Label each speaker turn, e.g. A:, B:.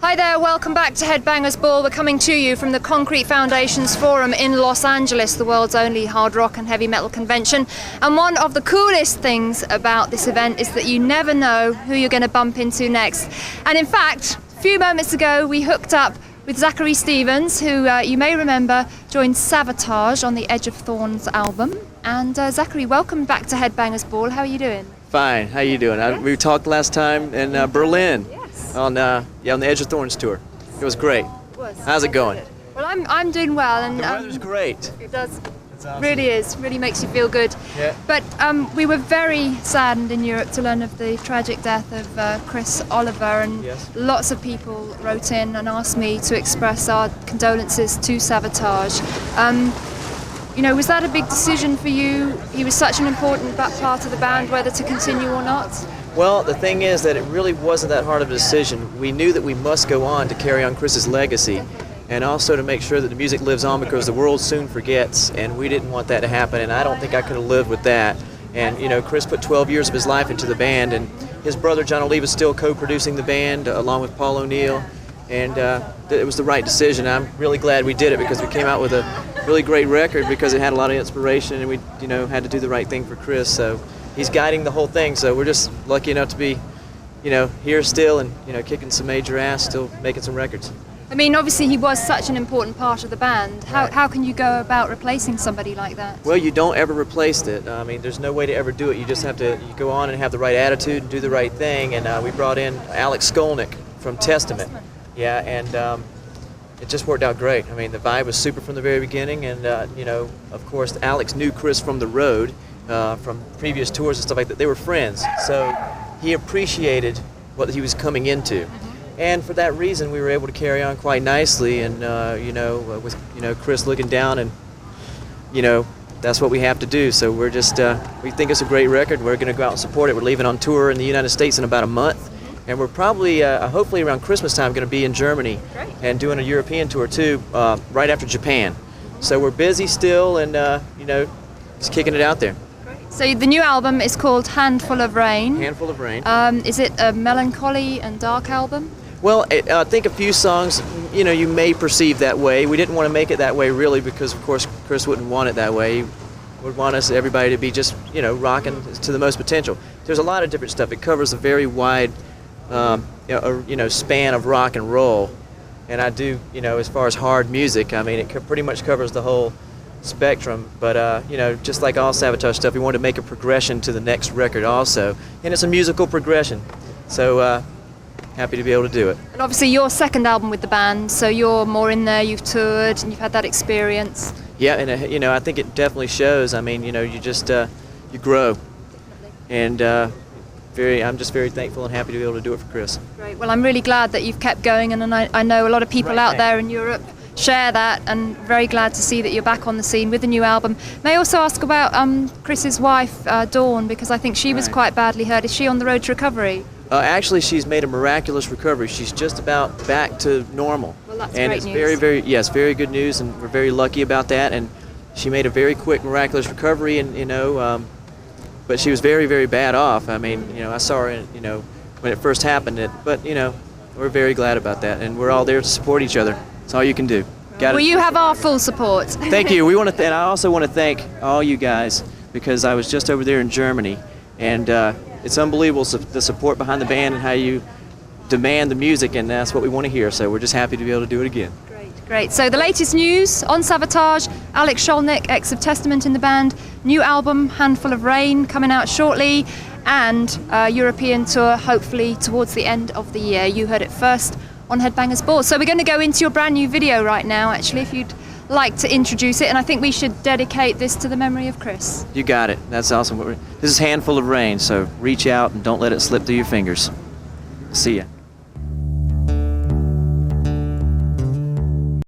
A: Hi there, welcome back to Headbangers Ball. We're coming to you from the Concrete Foundations Forum in Los Angeles, the world's only hard rock and heavy metal convention. And one of the coolest things about this event is that you never know who you're going to bump into next. And in fact, a few moments ago we hooked up with Zachary Stevens, who you may remember joined Savatage on the Edge of Thorns album. And Zachary, welcome back to Headbangers Ball. How are you doing?
B: Fine. How you doing?
A: Yes.
B: We talked last time in Berlin.
A: Yes.
B: On the Edge of Thorns tour. It was great.
A: It was.
B: How's it going?
A: Well, I'm doing well, and
B: The weather's great.
A: it does.
B: It's awesome.
A: Really is. Really makes you feel good.
B: Yeah.
A: But we were very saddened in Europe to learn of the tragic death of Chris Oliver, and
B: Yes.
A: lots of people wrote in and asked me to express our condolences to Savatage. You know, was that a big decision for you? He was such an important part of the band, whether to continue or not.
B: Well, the thing is that it really wasn't that hard of a decision. We knew that we must go on to carry on Chris's legacy, and also to make sure that the music lives on, because the world soon forgets, and we didn't want that to happen, and I don't think I could have lived with that. And you know, Chris put 12 years of his life into the band, and his brother John Oliva is still co-producing the band along with Paul O'Neill, and it was the right decision. I'm really glad we did it, because we came out with a really great record, because it had a lot of inspiration, and we had to do the right thing for Chris. So he's guiding the whole thing, so we're just lucky enough to be here still, and kicking some major ass, still making some records.
A: I mean, obviously he was such an important part of the band. How can you go about replacing somebody like that?
B: Well, you don't ever replace it. I mean, there's no way to ever do it. You just have to go on and have the right attitude and do the right thing. And we brought in Alex Skolnick from Testament. Yeah, and it just worked out great. I mean, the vibe was super from the very beginning, and of course, Alex knew Chris from the road, from previous tours and stuff like that. They were friends, so he appreciated what he was coming into. And for that reason, we were able to carry on quite nicely, and with Chris looking down, and that's what we have to do. So we're just we think it's a great record. We're going to go out and support it. We're leaving on tour in the United States in about a month, and we're probably hopefully around Christmas time going to be in Germany.
A: Great.
B: And doing a European tour too, right after Japan. So we're busy still, and just kicking it out there.
A: So the new album is called Handful of Rain.
B: Handful of Rain.
A: Is it a melancholy and dark album?
B: Well, I think a few songs, you may perceive that way. We didn't want to make it that way really, because of course Chris wouldn't want it that way. He would want everybody to be just, rocking to the most potential. There's a lot of different stuff. It covers a very wide, span of rock and roll. And I do, as far as hard music, I mean, it pretty much covers the whole spectrum. But, just like all Savatage stuff, we wanted to make a progression to the next record also. And it's a musical progression. So, happy to be able to do it.
A: And obviously your second album with the band, so you're more in there, you've toured, and you've had that experience.
B: Yeah, and, I think it definitely shows. I mean, you just, you grow. And I'm just very thankful and happy to be able to do it for Chris.
A: Great. Well, I'm really glad that you've kept going, and I know a lot of people out there in Europe share that, and very glad to see that you're back on the scene with the new album. May I also ask about Chris's wife, Dawn, because I think she was quite badly hurt. Is she on the road to recovery?
B: Actually, she's made a miraculous recovery. She's just about back to normal.
A: Well, that's
B: and
A: great
B: it's
A: news.
B: very good news, and we're very lucky about that. And she made a very quick, miraculous recovery, and but she was very, very bad off. I mean, I saw her, when it first happened. But we're very glad about that, and we're all there to support each other. That's all you can do.
A: Well, you have our full support.
B: Thank you. We want to, and I also want to thank all you guys, because I was just over there in Germany, and it's unbelievable the support behind the band and how you demand the music, and that's what we want to hear. So we're just happy to be able to do it again.
A: Great. So the latest news on Savatage, Alex Skolnick, ex of Testament in the band, new album Handful of Rain coming out shortly, and European tour hopefully towards the end of the year. You heard it first on Headbangers Ball. So we're going to go into your brand new video right now, actually, if you'd like to introduce it, and I think we should dedicate this to the memory of Chris. You got it. That's awesome. This is Handful of Rain, so reach out and don't let it slip through your fingers. See ya.